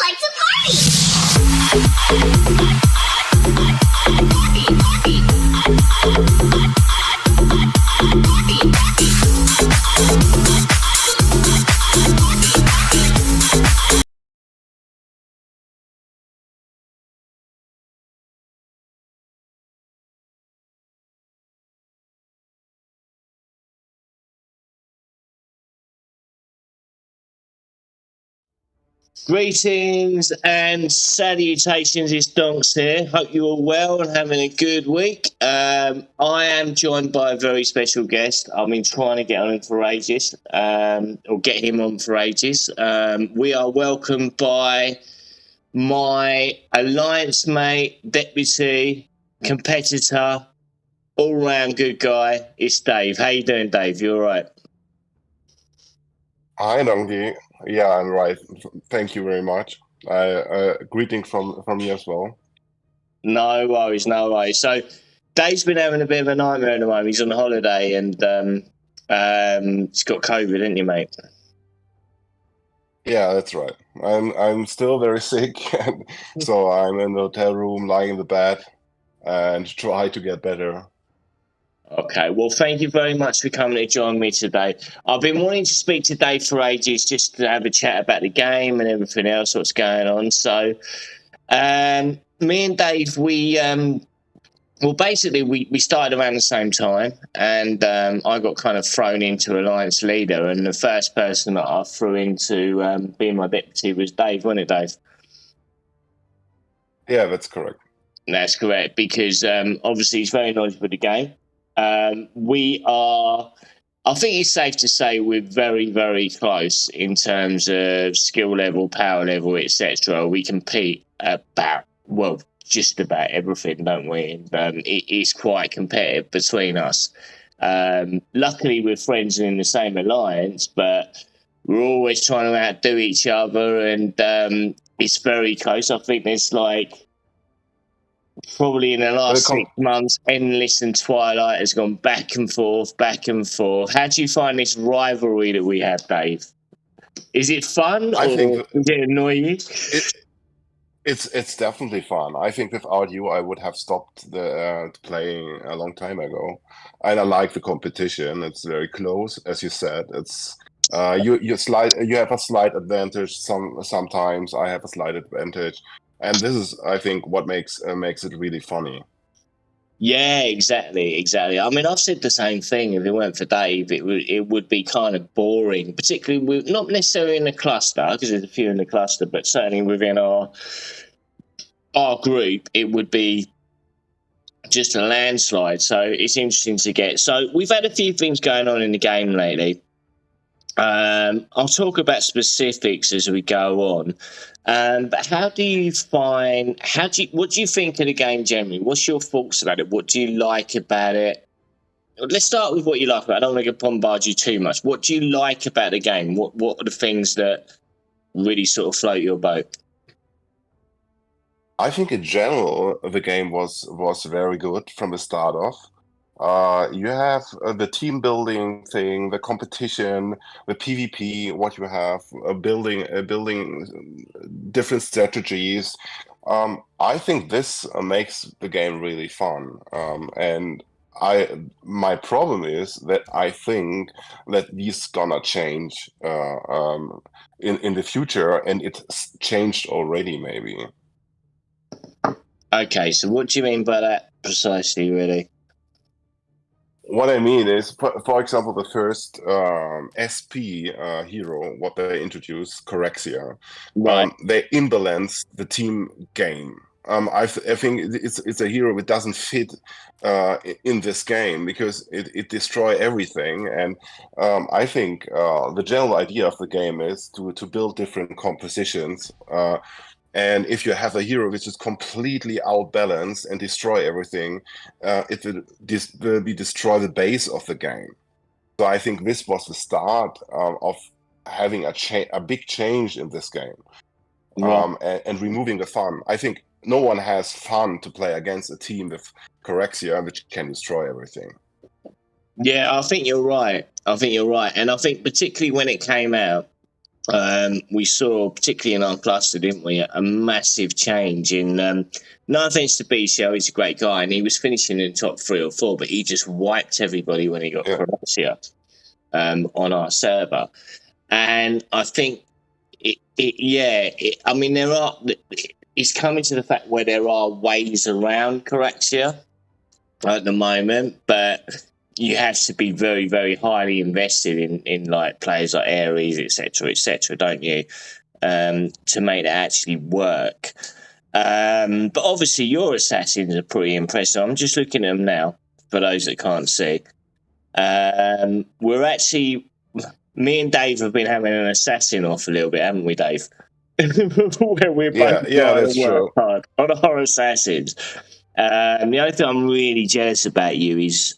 like to party! Greetings and salutations, it's Donks here. Hope you're all well and having a good week. I am joined by a very special guest. I've been trying to get on him for ages, or get him on for ages. We are welcomed by my alliance mate, deputy, competitor, all-round good guy. It's Dave. How you doing, Dave? You all right? Hi, Donkey. Yeah, I'm right. Thank you very much. Greeting from me as well. No worries, no worries. So Dave's been having a bit of a nightmare at the moment. He's on holiday and he's got COVID, isn't he, mate? Yeah, that's right. I'm still very sick, so I'm in the hotel room, lying in the bed, and try to get better. Okay, well, thank you very much for coming to join me today. I've been wanting to speak to Dave for ages, just to have a chat about the game and everything else, what's going on. So, me and Dave, we started around the same time, and I got kind of thrown into Alliance Leader, and the first person that I threw into being my deputy was Dave, wasn't it, Dave? Yeah, that's correct. That's correct, because obviously he's very knowledgeable of the game. I think it's safe to say we're very, very close in terms of skill level, power level, etc. We compete just about everything, don't we? And it is quite competitive between us. Luckily, we're friends and in the same alliance, but we're always trying to outdo each other, and it's very close. I think there's probably in the last 6 months, Endless and Twilight has gone back and forth, back and forth. How do you find this rivalry that we have, Dave? Is it fun, or does it annoy you? It's definitely fun. I think without you, I would have stopped the playing a long time ago. And I like the competition. It's very close, as you said. It's you have a slight advantage. Sometimes I have a slight advantage. And this is, I think, what makes it really funny. Yeah, exactly. I mean, I've said the same thing. If it weren't for Dave, it would be kind of boring, particularly not necessarily in the cluster, because there's a few in the cluster, but certainly within our group, it would be just a landslide. So it's interesting to get. So we've had a few things going on in the game lately. I'll talk about specifics as we go on. But what do you think of the game generally? What's your thoughts about it? What do you like about it? Let's start with what you like about it. I don't want to bombard you too much. What do you like about the game? What are the things that really sort of float your boat? I think in general, the game was very good from the start off. You have the team building thing, the competition, the PvP, what you have, building different strategies. I think this makes the game really fun. And my problem is that I think that this gonna change in the future, and it's changed already, maybe. Okay, so what do you mean by that precisely, really? What I mean is, for example, the first SP hero, what they introduced, Corexia, right. They imbalanced the team game. I think it's a hero that doesn't fit in this game because it destroys everything. And I think the general idea of the game is to build different compositions. And if you have a hero which is completely outbalanced and destroy everything, it will destroy the base of the game. So I think this was the start of having a big change in this game, and removing the fun. I think no one has fun to play against a team with Corexia, which can destroy everything. Yeah, I think you're right. And I think particularly when it came out, we saw, particularly in Unclustered, didn't we, a massive change in. No offense to Bisho, he's a great guy, and he was finishing in the top 3 or 4, but he just wiped everybody when he got Yeah. Croatia on our server. And I think, I mean, it's coming to the fact where there are ways around Croatia at the moment, but you have to be very, very highly invested in like players like Ares, etc., don't you, to make that actually work. But obviously, your assassins are pretty impressive. I'm just looking at them now for those that can't see. We're actually, me and Dave have been having an assassin off a little bit, haven't we, Dave? Where we're both Yeah, trying that's to work true. hard on our assassins. The only thing I'm really jealous about you is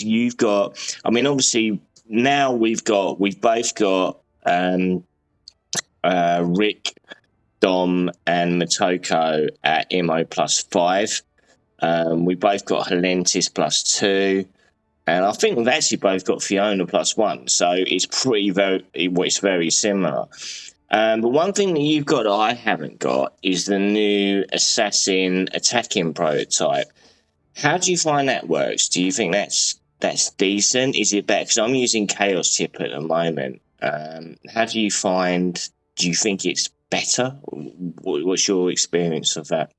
you've got. I mean, obviously now we've both got Rick, Dom, and Matoko at MO +5. We both got Helentis +2, and I think we've actually both got Fiona +1. So it's it's very similar. But one thing that you've got that I haven't got is the new assassin attacking prototype. How do you find that works? Do you think that's decent? Is it better? Because I'm using Chaos Chip at the moment. How do you find? Do you think it's better? What's your experience of that?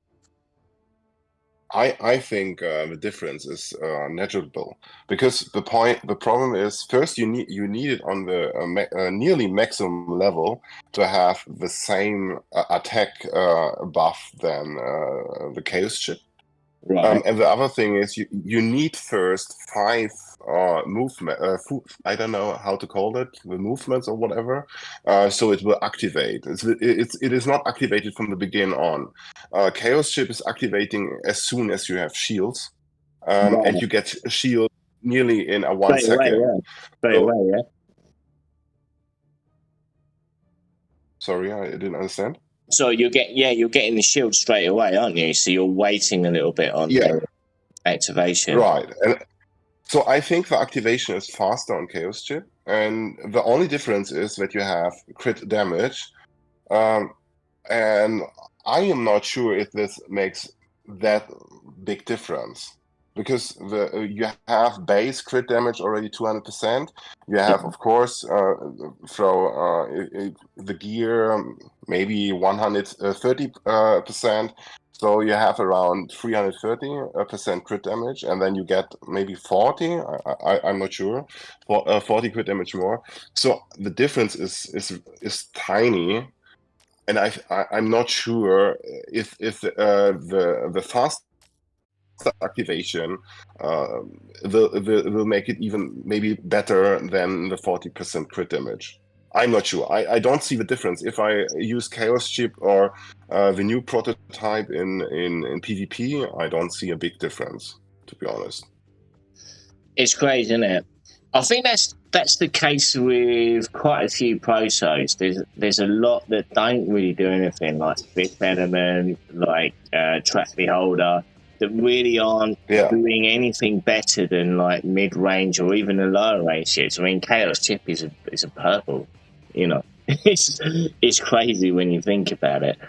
I think the difference is negligible because the problem is first you need it on the nearly maximum level to have the same attack buff than the chaos chip. Right. And the other thing is you need first 5 movement. I don't know how to call it, the movements or whatever. So it will activate. It is not activated from the beginning on. Chaos Chip is activating as soon as you have shields, and Right. you get shield nearly in a 1 Straight away, second. yeah. Straight So, away, yeah. sorry, I didn't understand. So you're getting the shield straight away, aren't you? So you're waiting a little bit on Yeah, the activation. right. And so I think the activation is faster on Chaos Chip, and the only difference is that you have crit damage. And I am not sure if this makes that big difference because you have base crit damage already 200%. You have, of course, the gear maybe 130%. So you have around 330% crit damage, and then you get maybe 40. I'm not sure, 40 crit damage more. So the difference is tiny, and I'm not sure if the fast activation will make it even maybe better than the 40% crit damage. I'm not sure. I don't see the difference if I use Chaos Chip or the new prototype in PvP. I don't see a big difference, to be honest. It's crazy, isn't it? I think that's the case with quite a few protos. There's a lot that don't really do anything, like Fifth Element, like Track Beholder, that really aren't doing anything better than like mid range or even the lower range ships. I mean, Chaos Chip is a purple, you know. It's crazy when you think about it.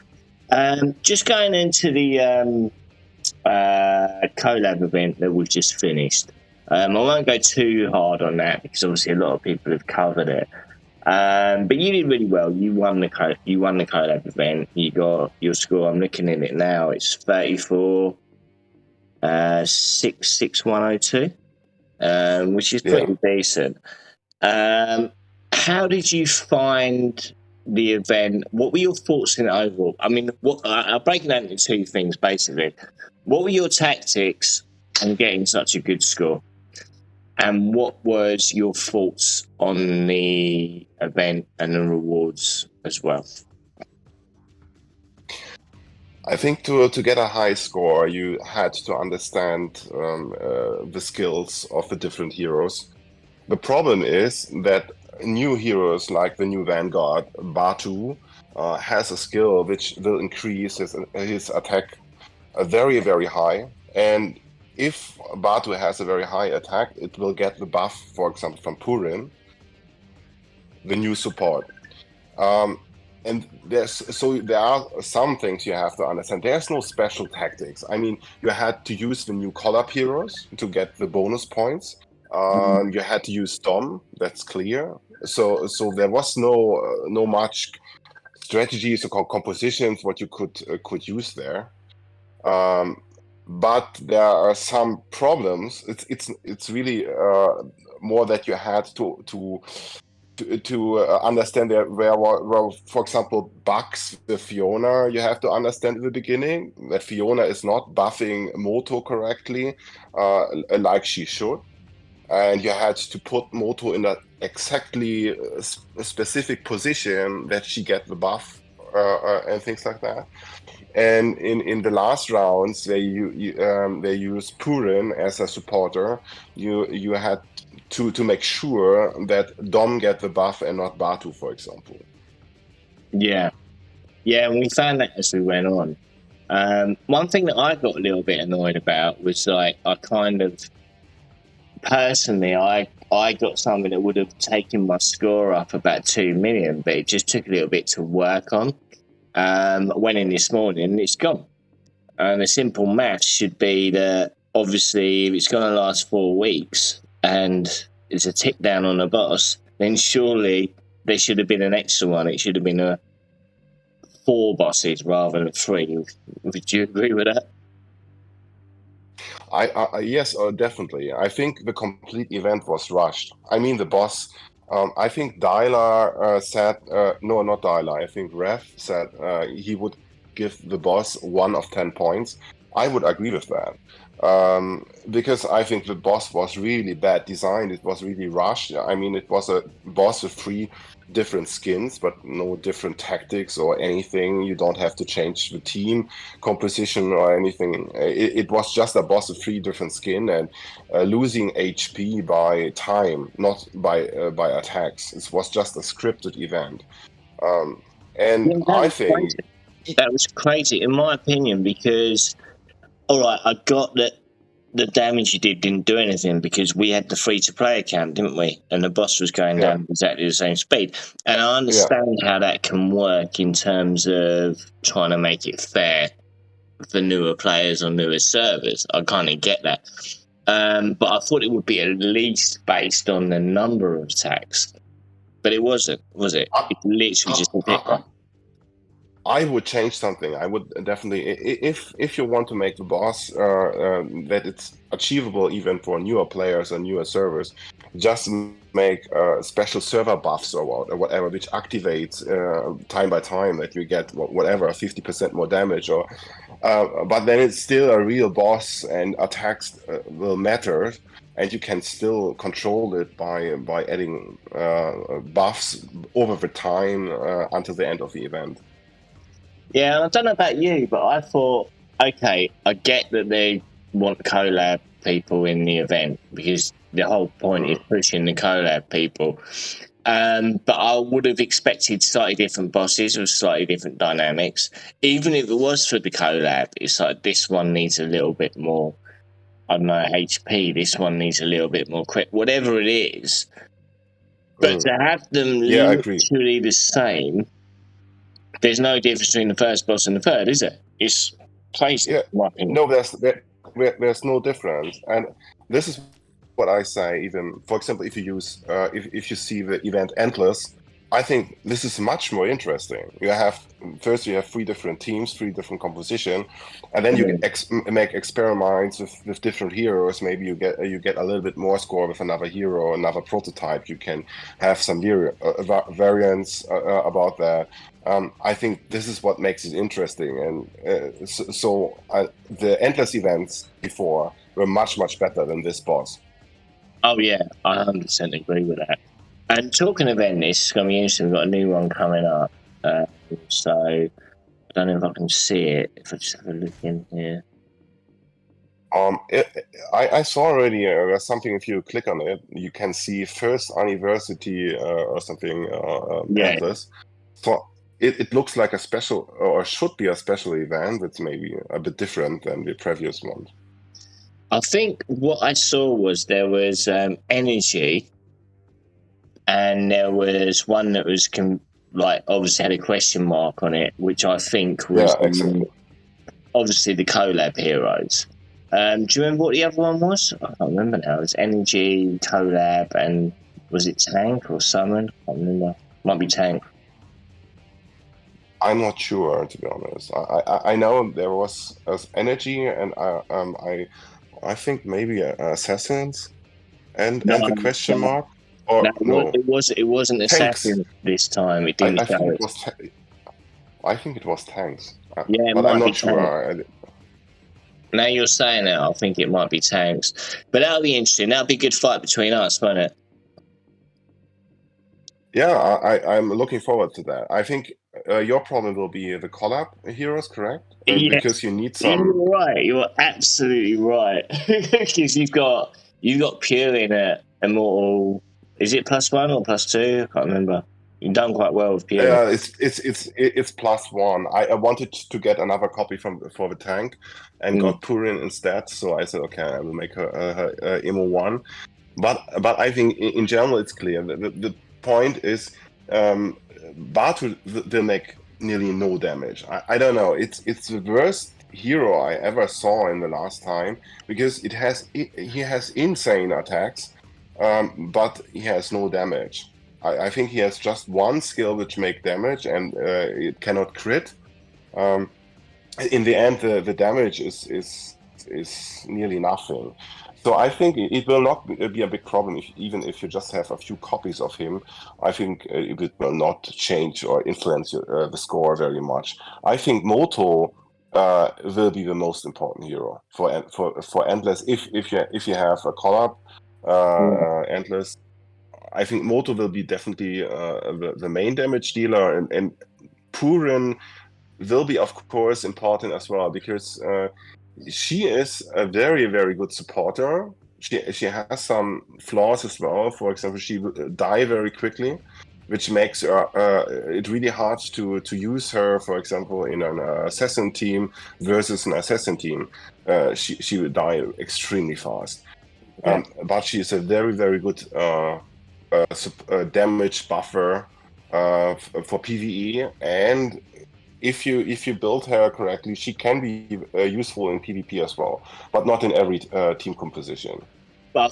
Just going into the collab event that we've just finished. I won't go too hard on that because obviously a lot of people have covered it. But you did really well. You won the collab event. You got your score. I'm looking at it now. It's 34 66102, which is pretty decent. How did you find the event? What were your thoughts in it overall? I mean, I'll break it down into 2 things basically. What were your tactics on getting such a good score? And what was your thoughts on the event and the rewards as well? I think to get a high score, you had to understand the skills of the different heroes. The problem is that new heroes like the new Vanguard, Batu, has a skill which will increase his attack very, very high. And if Batu has a very high attack, it will get the buff, for example, from Purin, the new support. And there are some things you have to understand. There's no special tactics. I mean, you had to use the new collab heroes to get the bonus points. You had to use Dom. That's clear. So there was no much strategies or compositions what you could use there. But there are some problems. It's really more that you had to understand that where, for example, bugs with Fiona, you have to understand in the beginning that Fiona is not buffing Moto correctly, like she should. And you had to put Moto in a exactly specific position that she get the buff and things like that. And in the last rounds, they use Purin as a supporter. You had to make sure that Dom get the buff and not Batu, for example. Yeah, and we found that as we went on. One thing that I got a little bit annoyed about was like I kind of personally I got something that would have taken my score up about 2 million, but it just took a little bit to work on. I went in this morning and it's gone. And the simple maths should be that obviously if it's going to last 4 weeks and it's a tick down on the boss, then surely there should have been an extra one. It should have been 4 bosses rather than 3. Would you agree with that? Yes, definitely. I think the complete event was rushed. I mean, the boss. I think Dylar said no, not Dylar. I think Rev said he would give the boss 1 of 10 points. I would agree with that. Because I think the boss was really bad designed. It was really rushed. I mean, it was a boss with 3 different skins, but no different tactics or anything. You don't have to change the team composition or anything. It was just a boss with 3 different skin and losing HP by time, not by attacks. It was just a scripted event. And Yeah, I think that was crazy, in my opinion, because all right, I got that the damage you didn't do anything because we had the free-to-play account, didn't we? And the boss was going down at exactly the same speed. And I understand how that can work in terms of trying to make it fair for newer players on newer servers. I kind of get that. But I thought it would be at least based on the number of attacks. But it wasn't, was it? It literally just a hit one. I would change something. I would definitely, if you want to make the boss that it's achievable even for newer players and newer servers, just make special server buffs or whatever, which activates time by time that you get whatever 50% more damage. Or, but then it's still a real boss and attacks will matter. And you can still control it by adding buffs over the time until the end of the event. Yeah, I don't know about you, but I thought, okay, I get that they want collab people in the event because the whole point is pushing the collab people. But I would have expected slightly different bosses with slightly different dynamics. Even if it was for the collab, it's like this one needs a little bit more, I don't know, HP. This one needs a little bit more quick, whatever it is. But to have them literally the same, there's no difference between the first boss and the third, is there? It's crazy. Yeah. No, there's no difference, and this is what I say. Even for example, if you use if you see the event Endless, I think this is much more interesting. You have 3 different teams, 3 different composition, and then you make experiments with different heroes. Maybe you get a little bit more score with another hero, another prototype. You can have some variants about that. I think this is what makes it interesting, and the endless events before were much better than this boss. Oh yeah, I 100% agree with that. And talking of endless, it's going to be interesting. We've got a new one coming up, so I don't know if I can see it. If I just have a look in here. I saw already there's something. If you click on it, you can see first anniversary or something endless. So it looks like a special, or should be a special event. It's maybe a bit different than the previous one. I think what I saw was there was energy, and there was one that was like obviously had a question mark on it, which I think was Yeah, exactly. obviously the collab heroes. Do you remember what the other one was? I can't remember now. It was Energy, collab, and was it Tank or Summon? I can't remember. Might be Tank. I'm not sure, to be honest. I know there was energy, and I think maybe assassins, No, and the question no, mark, or no. no, It wasn't tanks. Assassin this time. It didn't I show think it it. was I think it was tanks, Yeah, it but I'm might be not Tank. sure. Now you're saying it, I think it might be Tanks. But that'll be interesting. That'll be a good fight between us, won't it? Yeah, I'm looking forward to that. I think your problem will be the collab heroes, correct? Yeah, Because you need some. you're right. You're absolutely right. Because you've got Pure in it, Immortal. Is it +1 or +2? I can't remember. You've done quite well with Pure. Yeah, it's +1. I wanted to get another copy for the tank, and Mm. got Purin instead. So I said, okay, I will make her Emo 1. But I think in general it's clear. The point is, Batu will make nearly no damage. I don't know. It's the worst hero I ever saw in the last time, because he has insane attacks, but he has no damage. I think he has just one skill which make damage, and it cannot crit. In the end, the damage is nearly nothing. So I think it will not be a big problem even if you just have a few copies of him. I think it will not change or influence the score very much. I think Moto will be the most important hero for Endless. If you have a collab Endless, I think Moto will be definitely the main damage dealer, and Purin will be, of course, important as well, because she is a very, very good supporter. She has some flaws as well. For example, she will die very quickly, which makes it really hard to use her, for example, in an assassin team versus an assassin team. She will die extremely fast. But she is a very, very good damage buffer for PvE, and if you build her correctly, she can be useful in PvP as well, but not in every team composition. But I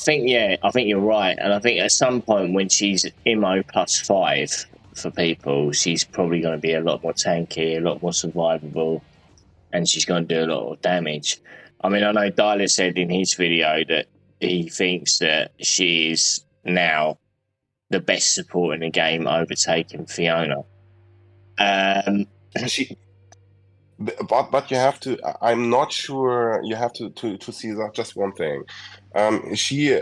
think you're right. And I think at some point when she's IMO +5 for people, she's probably going to be a lot more tanky, a lot more survivable, and she's going to do a lot of damage. I mean, I know Dyler said in his video that he thinks that she is now the best support in the game, overtaking Fiona. She, but you have to. I'm not sure. You have to see that just one thing. She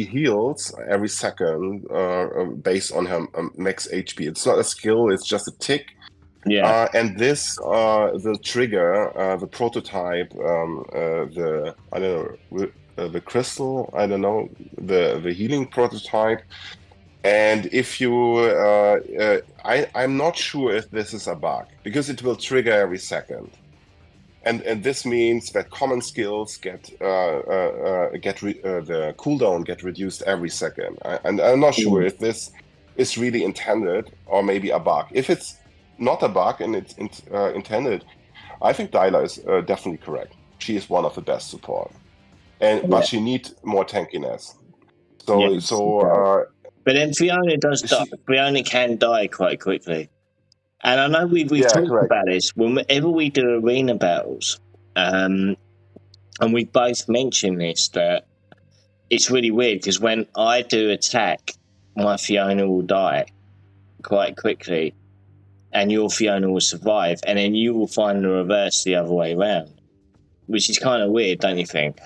heals every second based on her max HP. It's not a skill. It's just a tick. Yeah. And this will trigger the prototype, the I don't know, the crystal. I don't know, the healing prototype. And if you, I'm not sure if this is a bug, because it will trigger every second. And this means that common skills get the cooldown get reduced every second. And I'm not sure if this is really intended or maybe a bug. If it's not a bug and it's intended, I think Dyla is definitely correct. She is one of the best support, but she needs more tankiness. But then Fiona does die. Fiona can die quite quickly. And I know we've talked about this whenever we do arena battles, and we both mentioned this, that it's really weird because when I do attack, my Fiona will die quite quickly, and your Fiona will survive, and then you will find the reverse the other way around, which is kind of weird, don't you think?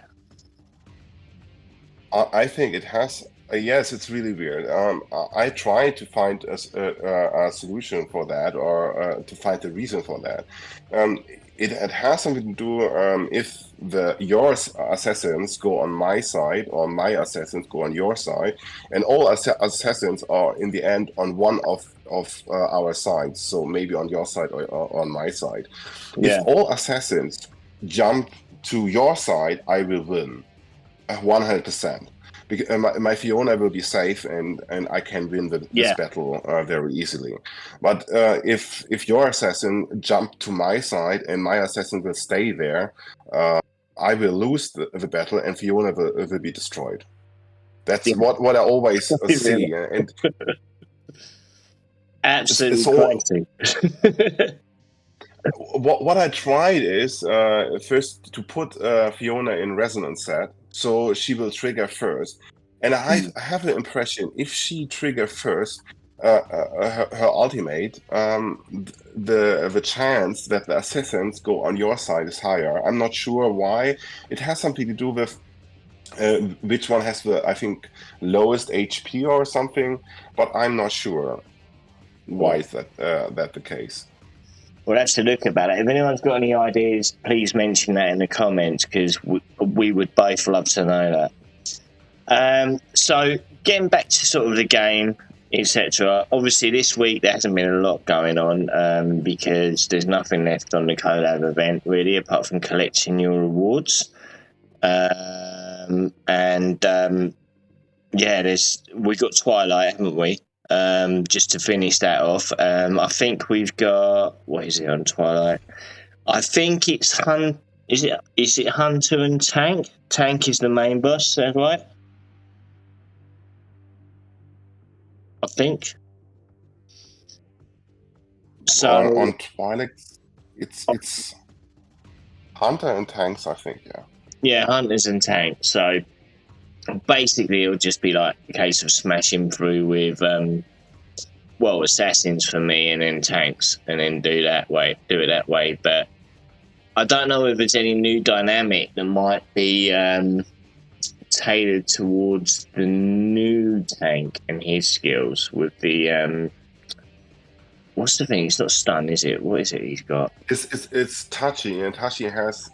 I think it has. Yes, it's really weird. I try to find a solution for that, or to find a reason for that. It has something to do if your assassins go on my side, or my assassins go on your side, and all assassins are in the end on one of our sides. So maybe on your side or on my side. Yeah. If all assassins jump to your side, I will win 100%. My Fiona will be safe, and I can win this battle very easily. But if your assassin jumped to my side and my assassin will stay there, I will lose the battle, and Fiona will be destroyed. That's what I always see, and absolutely crazy. What I tried is first to put Fiona in resonance set, so she will trigger first. And I have the impression if she trigger first her ultimate, the chance that the assassins go on your side is higher. I'm not sure why. It has something to do with which one has the, I think, lowest HP or something, but I'm not sure why is that the case. We'll have to look about it. If anyone's got any ideas, please mention that in the comments, because we would both love to know that. So getting back to sort of the game, etc. Obviously, this week there hasn't been a lot going on because there's nothing left on the collab event really, apart from collecting your rewards. We've got Twilight, haven't we? Just to finish that off, I think we've got, what is it on Twilight? I think it's Is it Hunter and Tank? Tank is the main boss, is that right? I think. So on Twilight, it's Hunter and Tanks, I think. Yeah, Hunters and Tanks. So basically, it'll just be like a case of smashing through with assassins for me, and then tanks, and then do it that way. But I don't know if there's any new dynamic that might be tailored towards the new tank and his skills with the what's the thing? It's not stun, is it? What is it he's got? It's Tachi, and Tachi has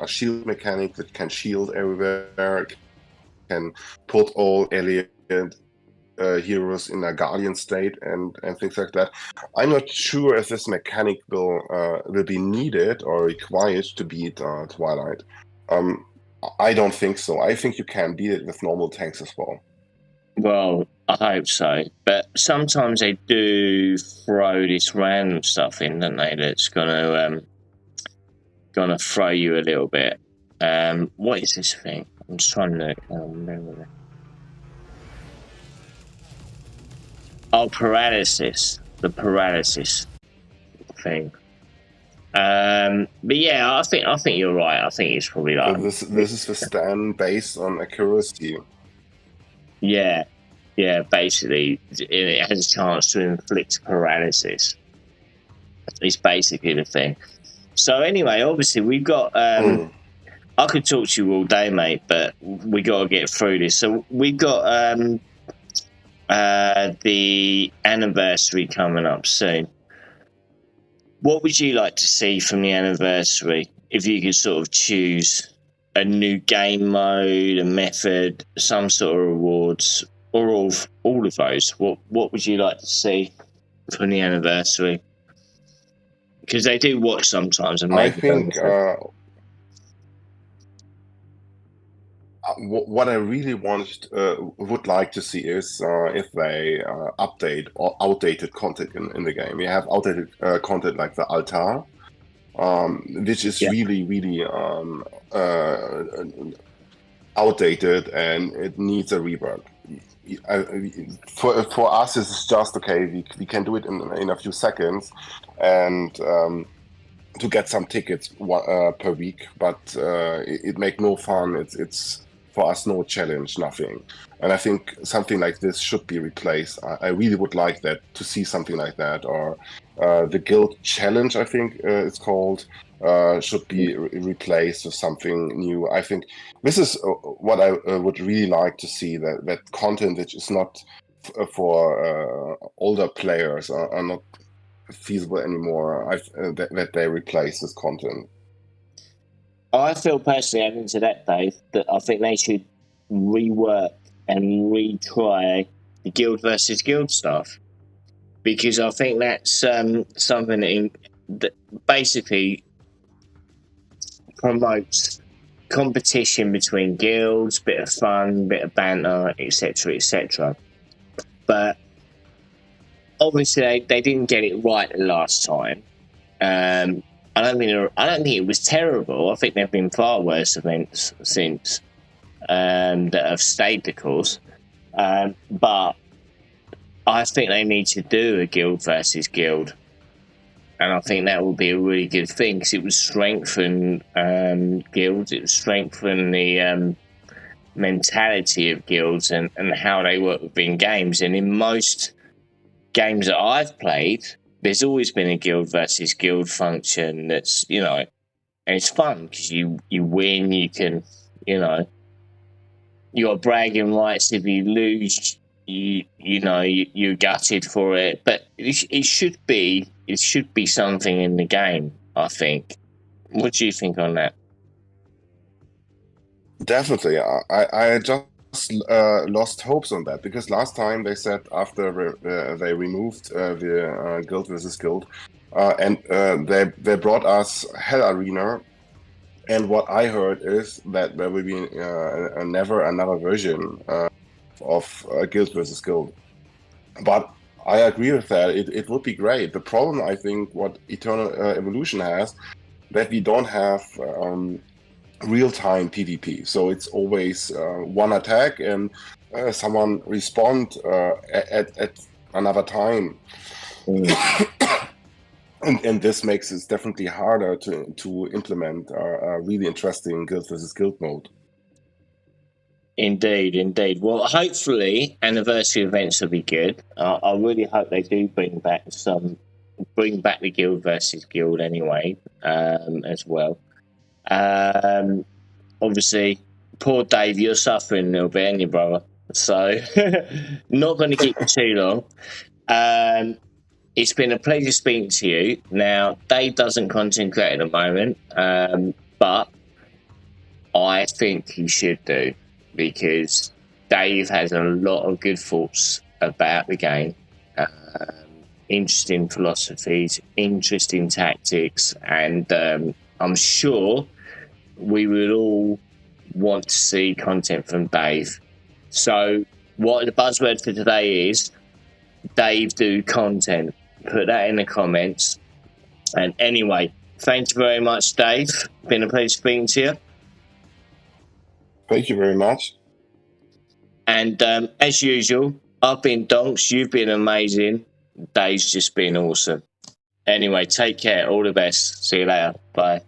a shield mechanic that can shield everywhere, can put all alien heroes in a guardian state and things like that. I'm not sure if this mechanic will be needed or required to beat Twilight. I don't think so. I think you can beat it with normal tanks as well. Well, I hope so. But sometimes they do throw this random stuff in, don't they? That's gonna throw you a little bit. What is this thing? I'm just trying to remember. Oh, paralysis. The paralysis thing. But yeah, I think you're right. I think it's probably like this is the stand based on accuracy. Yeah, basically, it has a chance to inflict paralysis. It's basically the thing. So anyway, obviously we've got. I could talk to you all day, mate, but we got to get through this. So we've got the anniversary coming up soon. What would you like to see from the anniversary? If you could sort of choose a new game mode, a method, some sort of rewards, or all of those, what would you like to see from the anniversary? Because they do watch sometimes, and I think what I really would like to see is if they update or outdated content in the game. We have outdated content like the altar, which is really outdated, and it needs a rework. For us, it's just okay. We can do it in a few seconds, and to get some tickets per week, but it make no fun. It's for us no challenge, nothing. And I think something like this should be replaced. I really would like that, to see something like that, or the guild challenge, I think it's called, should be replaced with something new. I think this is what I would really like to see, that content which is not for older players are not feasible anymore. That they replace this content. I feel personally, adding to that, Dave, that I think they should rework and retry the guild versus guild stuff, because I think that's something that basically promotes competition between guilds, bit of fun, bit of banter, etc., etc. But obviously, they didn't get it right the last time. I don't think it was terrible. I think there have been far worse events since that have stayed the course. But I think they need to do a guild versus guild, and I think that would be a really good thing because it would strengthen guilds. It would strengthen the mentality of guilds and how they work within games. And in most games that I've played, there's always been a guild versus guild function that's, and it's fun because you win, you can, you got bragging rights. If you lose, you're gutted for it. But it should be something in the game, I think. What do you think on that? Definitely. I just lost hopes on that because last time they said after they removed the guild versus guild and they brought us Hell Arena, and what I heard is that there will be never another version of guild versus guild. But I agree with that. It would be great. The problem, I think, what Eternal Evolution has, that we don't have real-time PvP. So it's always one attack and someone respond at another time. And this makes it definitely harder to implement a really interesting guild versus guild mode. Indeed. Well, hopefully anniversary events will be good. I really hope they do bring back the guild versus guild anyway, as well. Obviously, poor Dave, you're suffering a little bit, aren't you, brother? So, not going to keep you too long. It's been a pleasure speaking to you. Now, Dave doesn't content create at the moment, but I think he should do, because Dave has a lot of good thoughts about the game, interesting philosophies, interesting tactics, and I'm sure we would all want to see content from Dave. So what the buzzword for today is, Dave do content. Put that in the comments. And anyway, thank you very much, Dave. Been a pleasure speaking to you. Thank you very much. And as usual, I've been Donks, you've been amazing. Dave's just been awesome. Anyway, take care. All the best. See you later. Bye.